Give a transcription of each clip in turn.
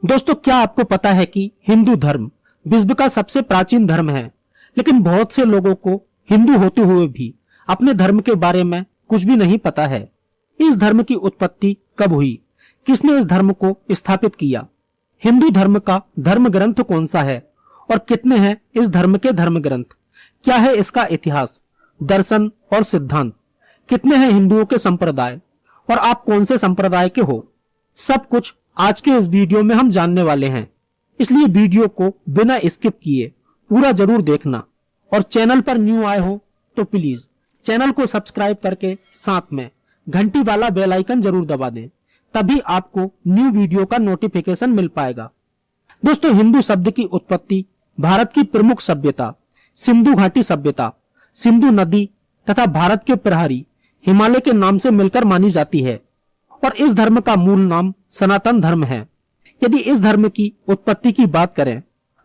दोस्तों, क्या आपको पता है कि हिंदू धर्म विश्व का सबसे प्राचीन धर्म है, लेकिन बहुत से लोगों को हिंदू होते हुए भी अपने धर्म के बारे में कुछ भी नहीं पता है। इस धर्म की उत्पत्ति कब हुई, किसने इस धर्म को स्थापित किया, हिंदू धर्म का धर्म ग्रंथ कौन सा है और कितने हैं इस धर्म के धर्म ग्रंथ, क्या है इसका इतिहास, दर्शन और सिद्धांत, कितने हैं हिंदुओं के संप्रदाय और आप कौन से संप्रदाय के हो, सब कुछ आज के इस वीडियो में हम जानने वाले हैं। इसलिए वीडियो को बिना स्किप किए पूरा जरूर देखना और चैनल पर न्यू आए हो तो प्लीज चैनल को सब्सक्राइब करके साथ में घंटी वाला बेल आइकन जरूर दबा दें, तभी आपको न्यू वीडियो का नोटिफिकेशन मिल पाएगा। दोस्तों, हिंदू शब्द की उत्पत्ति भारत की प्रमुख सभ्यता सिंधु घाटी सभ्यता, सिंधु नदी तथा भारत के प्रहरी हिमालय के नाम से मिलकर मानी जाती है और इस धर्म का मूल नाम सनातन धर्म है। यदि इस धर्म की उत्पत्ति की बात करें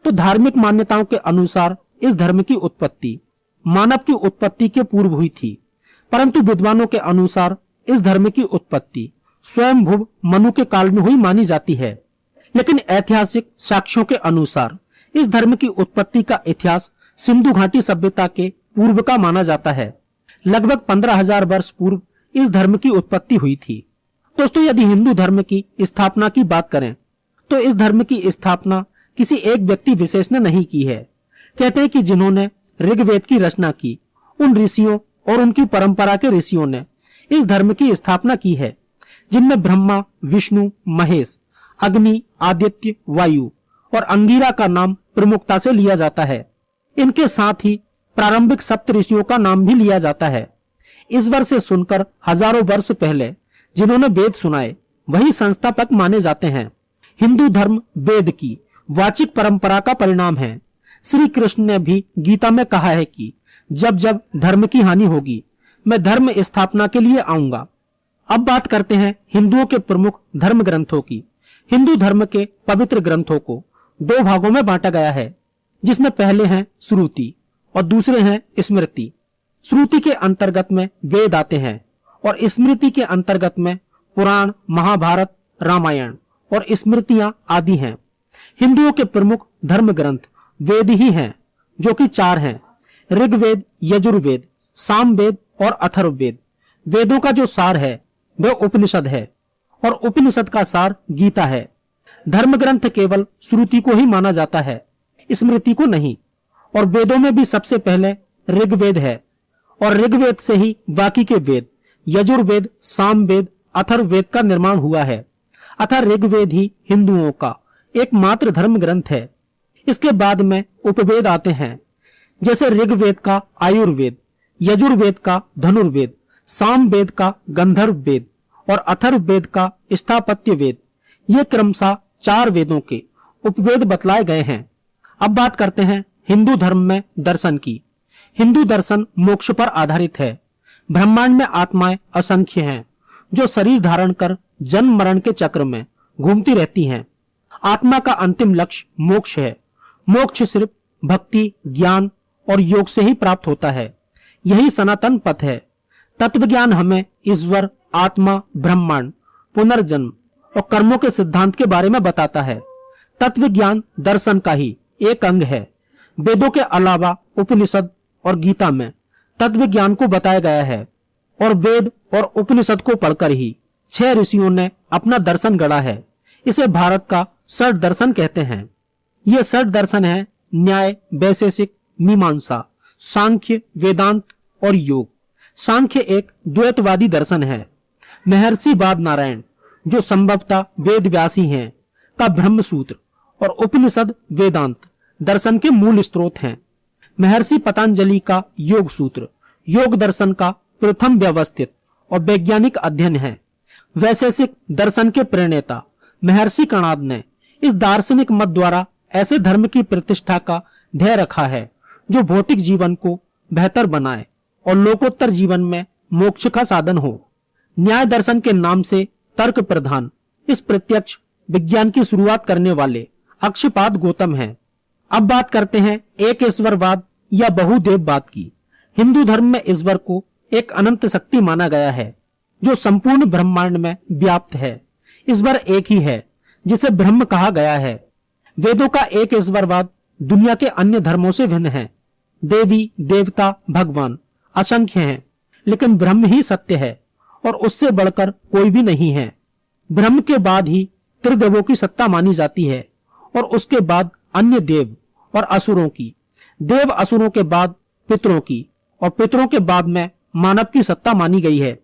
तो धार्मिक मान्यताओं के अनुसार इस धर्म की उत्पत्ति मानव की उत्पत्ति के पूर्व हुई थी, परंतु विद्वानों के अनुसार इस धर्म की उत्पत्ति स्वयंभुव मनु के काल में हुई मानी जाती है। लेकिन ऐतिहासिक साक्ष्यों के अनुसार इस धर्म की उत्पत्ति का इतिहास सिंधु घाटी सभ्यता के पूर्व का माना जाता है। लगभग 15,000 वर्ष पूर्व इस धर्म की उत्पत्ति हुई थी। दोस्तों, यदि हिंदू धर्म की स्थापना की बात करें तो इस धर्म की स्थापना किसी एक व्यक्ति विशेष ने नहीं की है। कहते हैं कि जिन्होंने ऋग्वेद की रचना की, उन ऋषियों और उनकी परंपरा के ऋषियों ने इस धर्म की स्थापना की है, जिनमें ब्रह्मा, विष्णु, महेश, अग्नि, आदित्य, वायु और अंगिरा का नाम प्रमुखता से लिया जाता है। इनके साथ ही प्रारंभिक सप्त ऋषियों का नाम भी लिया जाता है। ईश्वर से सुनकर हजारों वर्ष पहले जिन्होंने वेद सुनाए वही संस्थापक माने जाते हैं। हिंदू धर्म वेद की वाचिक परंपरा का परिणाम है। श्री कृष्ण ने भी गीता में कहा है कि जब जब धर्म की हानि होगी मैं धर्म स्थापना के लिए आऊंगा। अब बात करते हैं हिंदुओं के प्रमुख धर्म ग्रंथों की। हिंदू धर्म के पवित्र ग्रंथों को दो भागों में बांटा गया है, जिसमें पहले हैं श्रुति और दूसरे हैं स्मृति। श्रुति के अंतर्गत में वेद आते हैं और स्मृति के अंतर्गत में पुराण, महाभारत, रामायण और स्मृतियां आदि हैं। हिंदुओं के प्रमुख धर्म ग्रंथ वेद ही हैं, जो कि 4 हैं: ऋग्वेद, यजुर्वेद, सामवेद और अथर्ववेद। वेदों का जो सार है वह उपनिषद है और उपनिषद का सार गीता है। धर्म ग्रंथ केवल श्रुति को ही माना जाता है, स्मृति को नहीं। और वेदों में भी सबसे पहले ऋग्वेद है और ऋग्वेद से ही बाकी के वेद यजुर्वेद, सामवेद, अथर्ववेद का निर्माण हुआ है। अतः ऋग्वेद ही हिंदुओं का एकमात्र धर्म ग्रंथ है। इसके बाद में उपवेद आते हैं, जैसे ऋग्वेद का आयुर्वेद, यजुर्वेद का धनुर्वेद, सामवेद का गंधर्व वेद और अथर्ववेद का स्थापत्य वेद। ये क्रमशः 4 वेदों के उपवेद बतलाए गए हैं। अब बात करते हैं हिंदू धर्म में दर्शन की। हिंदू दर्शन मोक्ष पर आधारित है। ब्रह्मांड में आत्माएं असंख्य हैं, जो शरीर धारण कर जन्म मरण के चक्र में घूमती रहती हैं। आत्मा का अंतिम लक्ष्य मोक्ष है। मोक्ष सिर्फ भक्ति, ज्ञान और योग से ही प्राप्त होता है। यही सनातन पथ है। तत्वज्ञान हमें ईश्वर, आत्मा, ब्रह्मांड, पुनर्जन्म और कर्मों के सिद्धांत के बारे में बताता है। तत्वज्ञान दर्शन का ही एक अंग है। वेदों के अलावा उपनिषद और गीता में तत्व ज्ञान को बताया गया है और वेद और उपनिषद को पढ़कर ही 6 ऋषियों ने अपना दर्शन गढ़ा है। इसे भारत का षट दर्शन कहते हैं। ये षट दर्शन है न्याय, वैशेषिक, मीमांसा, सांख्य, वेदांत और योग। सांख्य एक द्वैतवादी दर्शन है। महर्षि बाद नारायण, जो संभवतः वेद व्यासी हैं, का ब्रह्म सूत्र और उपनिषद वेदांत दर्शन के मूल स्रोत हैं। महर्षि पतंजलि का योग सूत्र योग दर्शन का प्रथम व्यवस्थित और वैज्ञानिक अध्ययन है। वैशेषिक दर्शन के प्रणेता महर्षि कणाद ने इस दार्शनिक मत द्वारा ऐसे धर्म की प्रतिष्ठा का ध्येय रखा है जो भौतिक जीवन को बेहतर बनाए और लोकोत्तर जीवन में मोक्ष का साधन हो। न्याय दर्शन के नाम से तर्क प्रधान इस प्रत्यक्ष विज्ञान की शुरुआत करने वाले अक्षपाद गौतम हैं। अब बात करते हैं एक ईश्वरवाद या बहुदेववाद की। हिंदू धर्म में ईश्वर को एक अनंत शक्ति माना गया है, जो संपूर्ण ब्रह्मांड में व्याप्त है। ईश्वर एक ही है, जिसे ब्रह्म कहा गया है। वेदों का एक ईश्वरवाद दुनिया के अन्य धर्मों से भिन्न है। देवी देवता भगवान असंख्य हैं, लेकिन ब्रह्म ही सत्य है और उससे बढ़कर कोई भी नहीं है। ब्रह्म के बाद ही त्रिदेवों की सत्ता मानी जाती है और उसके बाद अन्य देव और असुरों की, देव असुरों के बाद पितरों की और पितरों के बाद में मानव की सत्ता मानी गई है।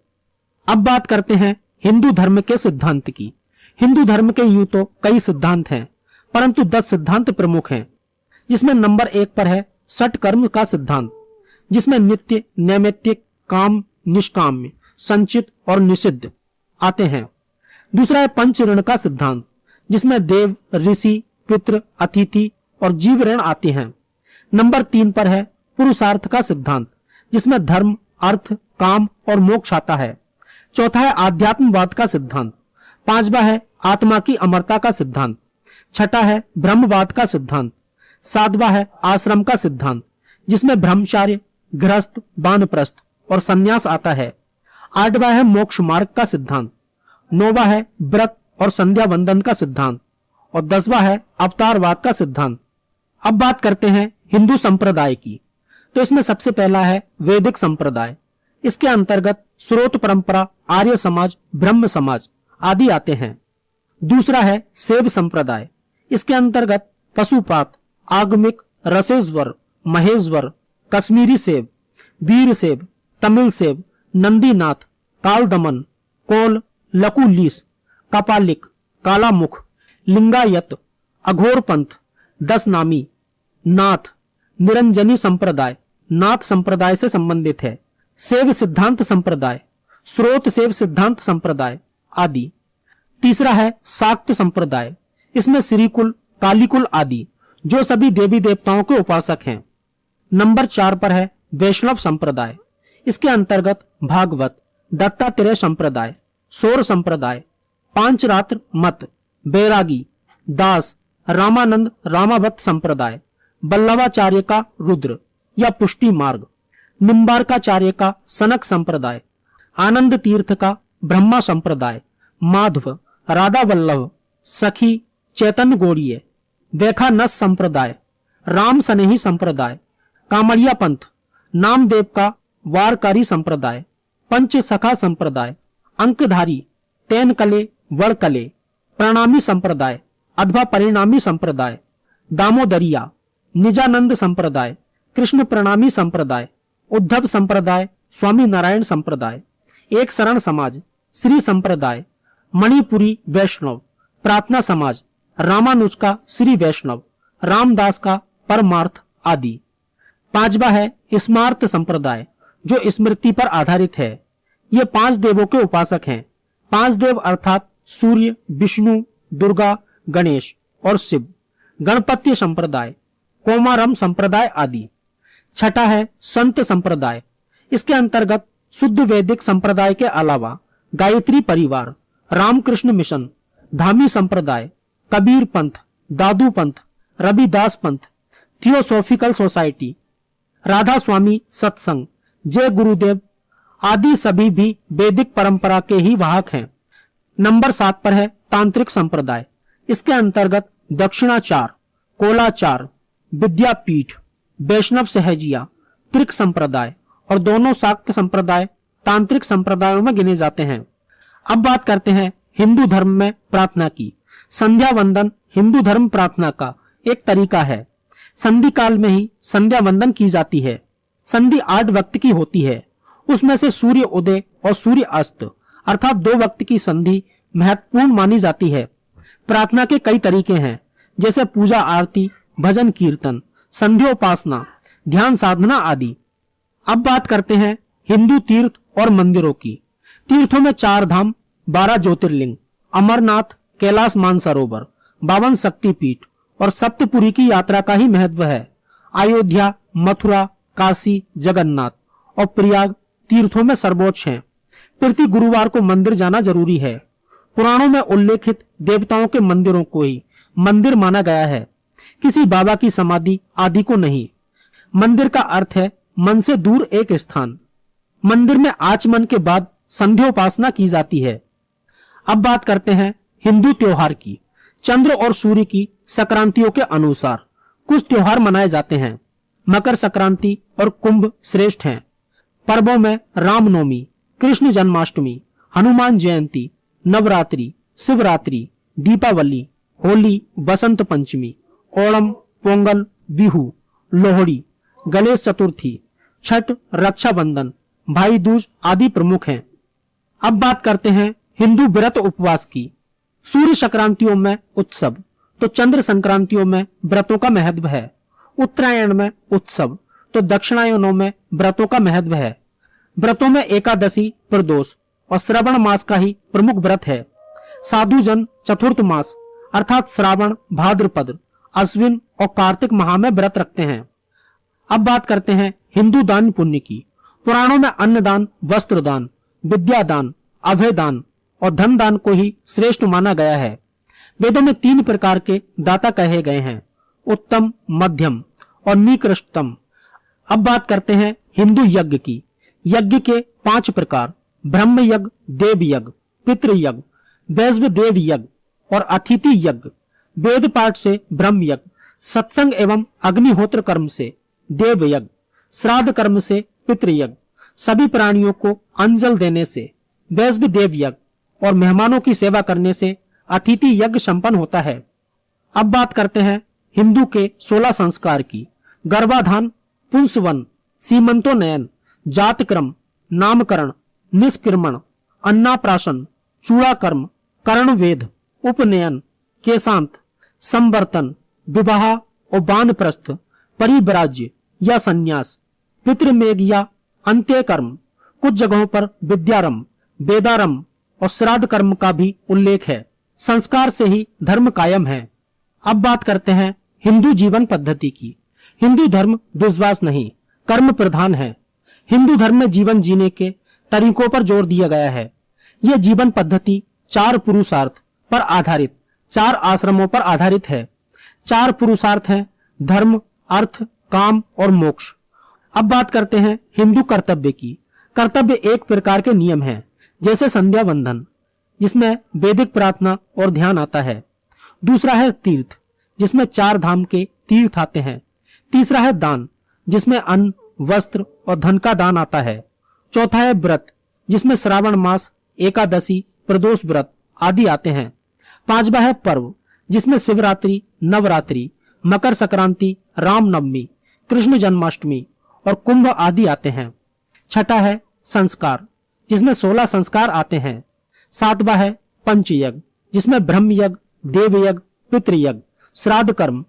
अब बात करते हैं हिंदू धर्म के सिद्धांत की। हिंदू धर्म के यूं तो कई सिद्धांत हैं, परंतु 10 सिद्धांत प्रमुख हैं, जिसमें नंबर 1 पर है षट कर्म का सिद्धांत, जिसमें नित्य, नैमित्तिक, काम, निष्काम्य, संचित और निषिद्ध आते हैं। दूसरा है पंच ऋण का सिद्धांत, जिसमें देव, ऋषि, पितृ, अतिथि और जीव ऋण आते हैं। नंबर 3 पर है पुरुषार्थ का सिद्धांत, जिसमें धर्म, अर्थ, काम और मोक्ष आता है। चौथा है आध्यात्मवाद का सिद्धांत। पांचवा है आत्मा की अमरता का सिद्धांत। छठा है ब्रह्मवाद का सिद्धांत। सातवां है आश्रम का सिद्धांत, जिसमें ब्रह्मचार्य, गृहस्थ, वानप्रस्थ और संन्यास आता है। आठवां है मोक्ष मार्ग का सिद्धांत। नौवां है व्रत और संध्या वंदन का सिद्धांत और 10वां है अवतारवाद का सिद्धांत। अब बात करते हैं हिंदू संप्रदाय की। तो इसमें सबसे पहला है वैदिक संप्रदाय। इसके अंतर्गत स्रोत परंपरा, आर्य समाज, ब्रह्म समाज आदि आते हैं। दूसरा है शैव संप्रदाय। इसके अंतर्गत पशुपात, आगमिक, रसेश्वर, महेश्वर, कश्मीरी शैव, वीर शैव, तमिल शैव, नंदीनाथ, कालदमन, कोल, लकुलीस, कपालिक, कालामुख, लिंगायत, अघोरपंथ, दसनामी, नाथ, निरंजनी संप्रदाय नाथ संप्रदाय से संबंधित है। शैव सिद्धांत संप्रदाय, स्रोत शैव सिद्धांत संप्रदाय आदि। तीसरा है शाक्त संप्रदाय। इसमें श्रीकुल, कालीकुल आदि, जो सभी देवी देवताओं के उपासक हैं। नंबर 4 पर है वैष्णव संप्रदाय। इसके अंतर्गत भागवत, दत्तात्रेय संप्रदाय, सौर संप्रदाय, पांचरात्र मत, बैरागी, दास, रामानंद रामावत संप्रदाय, बल्लवाचार्य का रुद्र या पुष्टि मार्ग, निम्बारकाचार्य का सनक संप्रदाय, आनंद तीर्थ का ब्रह्मा संप्रदाय, माधव, राधा वल्लभ, सखी, चैतन्य गौड़ीय, वैखानस संप्रदाय, राम सनेही संप्रदाय, कामड़िया पंथ, नामदेव का वारकारी संप्रदाय, पंच सखा संप्रदाय, अंकधारी, तैनकले, वड़कले, प्रणामी संप्रदाय, अथवा परिणामी संप्रदाय, दामोदरिया, निजानंद संप्रदाय, कृष्ण प्रणामी संप्रदाय, उद्धव संप्रदाय, स्वामी नारायण संप्रदाय, एक शरण समाज, श्री संप्रदाय, मणिपुरी वैष्णव, प्रार्थना समाज, रामानुज का श्री वैष्णव, रामदास का परमार्थ आदि। पांचवा है स्मार्त संप्रदाय, जो स्मृति पर आधारित है। ये 5 देवों के उपासक हैं। 5 देव अर्थात सूर्य, विष्णु, दुर्गा, गणेश और शिव। गणपत्य संप्रदाय, कोमारम संप्रदाय आदि। छठा है संत संप्रदाय। इसके अंतर्गत शुद्ध वैदिक संप्रदाय के अलावा गायत्री परिवार, रामकृष्ण मिशन, धामी संप्रदाय, कबीर पंथ, दादू पंथ, रविदास पंथ, थियोसॉफिकल सोसाइटी, राधा स्वामी सत्संग, जय गुरुदेव आदि सभी भी वैदिक परंपरा के ही वाहक हैं। नंबर 7 पर है तांत्रिक संप्रदाय। इसके अंतर्गत दक्षिणाचार, कोलाचार, विद्यापीठ, वैष्णव सहजिया, त्रिक संप्रदाय और दोनों शाक्त संप्रदाय तांत्रिक संप्रदायों में गिने जाते हैं। अब बात करते हैं हिंदू धर्म में प्रार्थना की। संध्या वंदन हिंदू धर्म प्रार्थना का एक तरीका है। संधि काल में ही संध्या वंदन की जाती है। संधि 8 वक्त की होती है। उसमें से सूर्य उदय और सूर्य अस्त अर्थात 2 वक्त की संधि महत्वपूर्ण मानी जाती है। प्रार्थना के कई तरीके हैं, जैसे पूजा आरती, भजन कीर्तन, संध्योपासना, ध्यान साधना आदि। अब बात करते हैं हिंदू तीर्थ और मंदिरों की। तीर्थों में 4 धाम, 12 ज्योतिर्लिंग, अमरनाथ, कैलाश मानसरोवर, 52 शक्तिपीठ और सप्तपुरी की यात्रा का ही महत्व है। अयोध्या, मथुरा, काशी, जगन्नाथ और प्रयाग तीर्थों में सर्वोच्च हैं। प्रति गुरुवार को मंदिर जाना जरूरी है। पुराणों में उल्लेखित देवताओं के मंदिरों को ही मंदिर माना गया है, किसी बाबा की समाधि आदि को नहीं। मंदिर का अर्थ है मन से दूर एक स्थान। मंदिर में आचमन के बाद संध्योपासना की जाती है। अब बात करते हैं हिंदू त्योहार की। चंद्र और सूर्य की संक्रांतियों के अनुसार कुछ त्योहार मनाए जाते हैं। मकर संक्रांति और कुंभ श्रेष्ठ हैं। पर्वों में रामनवमी, कृष्ण जन्माष्टमी, हनुमान जयंती, नवरात्रि, शिवरात्रि, दीपावली, होली, बसंत पंचमी, ओणम, पोंगल, बिहू, लोहड़ी, गणेश चतुर्थी, छठ, रक्षाबंधन, भाई दूज आदि प्रमुख हैं। अब बात करते हैं हिंदू व्रत उपवास की। सूर्य संक्रांतियों में उत्सव तो चंद्र संक्रांतियों में व्रतों का महत्व है। उत्तरायण में उत्सव तो दक्षिणायनों में व्रतों का महत्व है। व्रतों में एकादशी, प्रदोष और श्रावण मास का ही प्रमुख व्रत है। साधु जन चतुर्थ मास अर्थात श्रावण, भाद्रपद, अश्विन और कार्तिक माह में व्रत रखते हैं। अब बात करते हैं हिंदू दान पुण्य की। पुराणों में अन्नदान, वस्त्र दान, विद्या दान, अभय दान और धन दान को ही श्रेष्ठ माना गया है। वेदों में 3 प्रकार के दाता कहे गए हैं, उत्तम, मध्यम और निकृष्टतम। अब बात करते हैं हिंदू यज्ञ की। यज्ञ के 5 प्रकार, ब्रह्म यज्ञ, देव यज्ञ, पितृ यज्ञ, वैश्व देव यज्ञ और अतिथि यज्ञ। वेद पाठ से ब्रह्म यज्ञ, सत्संग एवं अग्निहोत्र कर्म से देव यज्ञ, श्राद्ध कर्म से पितृ यज्ञ, सभी प्राणियों को अंजल देने से वैश्व देव यज्ञ और मेहमानों की सेवा करने से अतिथि यज्ञ संपन्न होता है। अब बात करते हैं हिंदू के 16 संस्कार की। गर्भाधान, पुंसवन, सीमंतोनयन, जातक्रम, नामकरण, निष्क्रमण, अन्नाप्राशन, चूड़ाकर्म, कर्णवेद, उपनयन, केशांत, संवर्तन, विवाह और वानप्रस्थ, परिव्राज्य या संन्यास, पितृमेघ या अंत्यकर्म। कुछ जगहों पर विद्यारंभ, वेदारंभ और श्राद्ध कर्म का भी उल्लेख है। संस्कार से ही धर्म कायम है। अब बात करते हैं हिंदू जीवन पद्धति की। हिंदू धर्म विश्वास नहीं, कर्म प्रधान है। हिंदू धर्म में जीवन जीने के तरीकों पर जोर दिया गया है। यह जीवन पद्धति 4 पुरुषार्थ पर आधारित, 4 आश्रमों पर आधारित है। 4 पुरुषार्थ हैं, धर्म, अर्थ, काम और मोक्ष। अब बात करते हैं हिंदू कर्तव्य की। कर्तव्य एक प्रकार के नियम हैं, जैसे संध्या वंदन, जिसमें वैदिक प्रार्थना और ध्यान आता है। दूसरा है तीर्थ, जिसमें 4 धाम के तीर्थ आते हैं। तीसरा है दान, जिसमें अन्न, वस्त्र और धन का दान आता है। चौथा है व्रत, जिसमें श्रावण मास, एकादशी, प्रदोष व्रत आदि आते हैं। 5वां है पर्व, जिसमें शिवरात्रि, नवरात्रि, मकर संक्रांति, रामनवमी, कृष्ण जन्माष्टमी और कुंभ आदि आते हैं। 6वां है संस्कार, जिसमें 16 संस्कार आते हैं। 7वां है पंचयज्ञ, जिसमें ब्रह्म यज्ञ, देव यज्ञ, पितृ यज्ञ, श्राद्ध कर्म,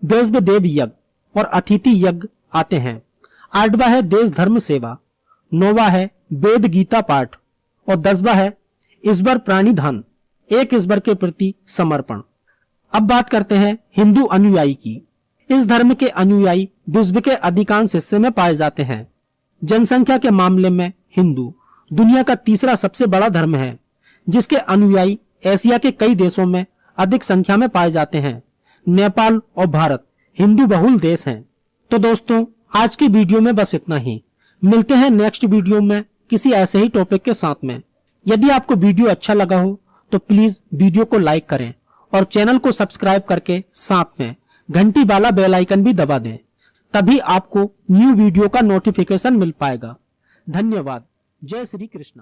वैश्व देव यज्ञ और अतिथि यज्ञ आते हैं। 8वां है देश धर्म सेवा। 9वां है वेद गीता पाठ और 10वां है ईश्वर प्राणिधान, एक ईश्वर के प्रति समर्पण। अब बात करते हैं हिंदू अनुयायी की। इस धर्म के अनुयायी विश्व के अधिकांश हिस्से में पाए जाते हैं। जनसंख्या के मामले में हिंदू दुनिया का तीसरा सबसे बड़ा धर्म है, जिसके अनुयायी एशिया के कई देशों में अधिक संख्या में पाए जाते हैं। नेपाल और भारत हिंदू बहुल देश हैं। तो दोस्तों, आज की वीडियो में बस इतना ही। मिलते हैं नेक्स्ट वीडियो में किसी ऐसे ही टॉपिक के साथ में। यदि आपको वीडियो अच्छा लगा हो तो प्लीज वीडियो को लाइक करें और चैनल को सब्सक्राइब करके साथ में घंटी वाला बेल आइकन भी दबा दें। तभी आपको न्यू वीडियो का नोटिफिकेशन मिल पाएगा। धन्यवाद। जय श्री कृष्ण।